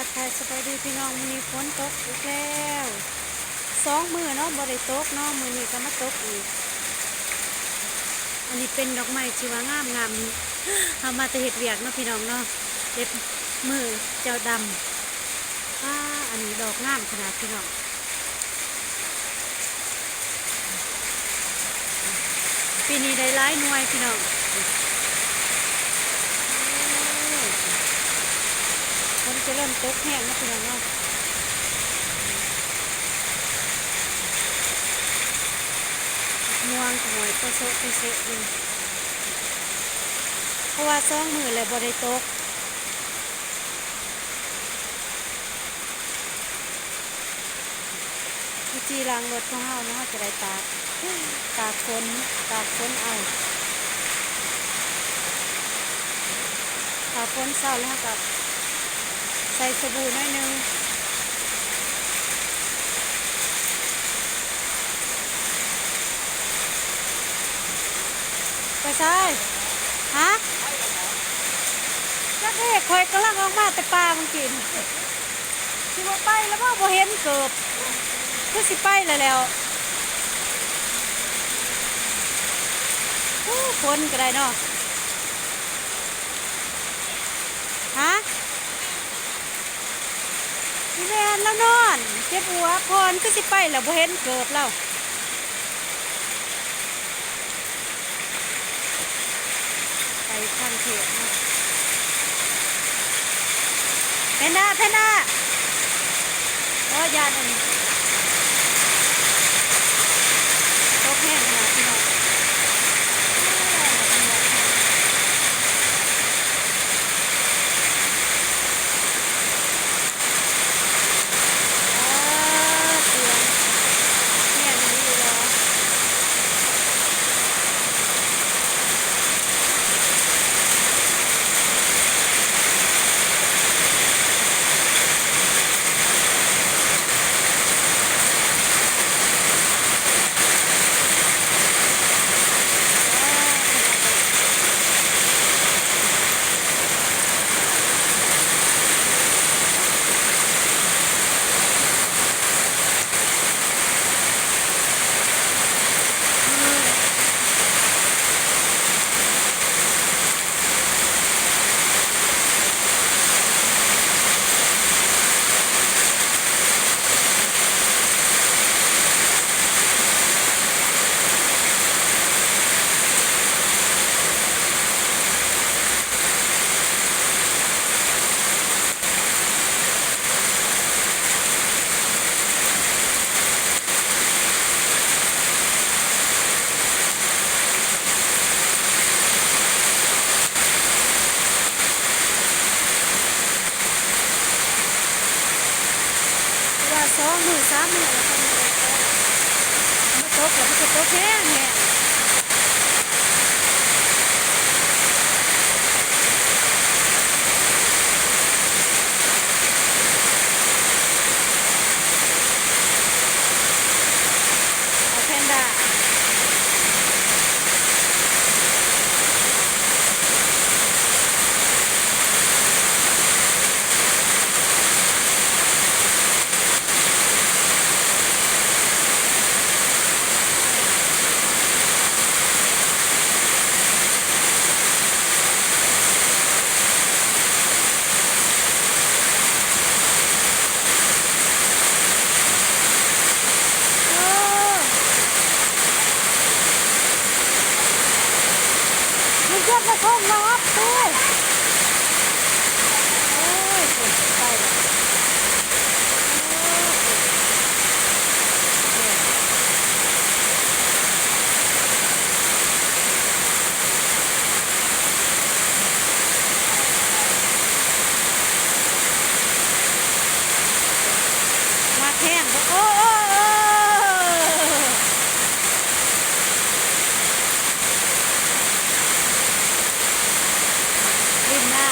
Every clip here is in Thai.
กทายสบายดีพี่น้องมื้อนี้ฝนตกอีกแล้ว2 มื้อเนาะบ่ได้ตกเนาะมื้อนี้ก็มาตกอีกอันนี้เป็นดอกไม้ที่ว่างามงามเฮามาแต่เฮ็ดเวียกเนาะพี่น้องเนาะเล็บมือเจ้าดำอันนี้ดอกงามขนาดพี่น้องปีนี้ได้หลายหน่วยพี่น้องฝนจะเริ่มตกแห้งนะพี่น้องเนาะม่วงหวยก็โซะไปเสะอยู่เพราะว่า2 มื้อแล้วบ่ได้ตกวิธีล้างรถของเฮาเนาะจะได้ตากฝนเอาตากฝนเช้าแล้วกับใส่สบู่หน่อยนึงไปใส่ฮะจักเด็กคอยกำลังออกมาแต่ปลามันกินสิว่าไปแล้วบ่เห็นเกือบคือสิไปแล้วฝนก็ได้เนาะฮะพี่แม่นแล้วนอนเจ็บหัวพรคือสิไปแล้วบ่เห็นเกือบแล้วไปทางเขตเนาะเพนด้ายาอันนี้ตกแห้งขนาดพี่น้อง2 มื้อ 3 มื้อแล้วก็มาตกแล้วมันจะตกแห้งแห้งเอาแพนด้าเยอะกระทงนะครับด้วยโอ้ยไปมาแข้งโอ้ดินหน้า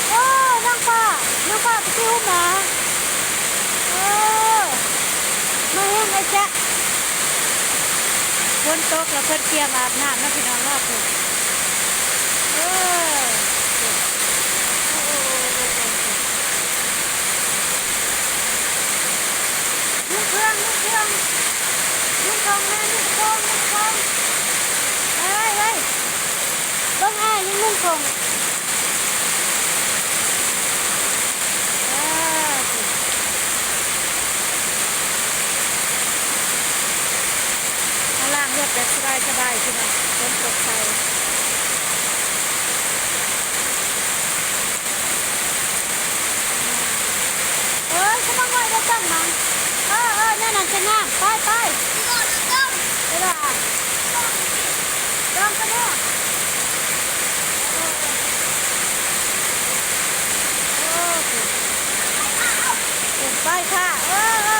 โอ้นั่งป้าไปที่หุ้มหมามาแห้งไอ้จ๊ะฝนตกแล้วเพิ่นเตรียมอาบน้ำนะพี่น้องรอบเลย ลุงทองแม่ลุงทองลุงทองเฮ้ยเฮ้ยเบิ้งอ้ายลุงทองเออมาล่างรถแบบสบายสบายคือแบบฝนตกใส่เอ้ยเขาบังไว้ได้จังมั้งนั่นน่ะจะงามไปไปไปละจ้องกันเด้อโอ้ไปค่ะ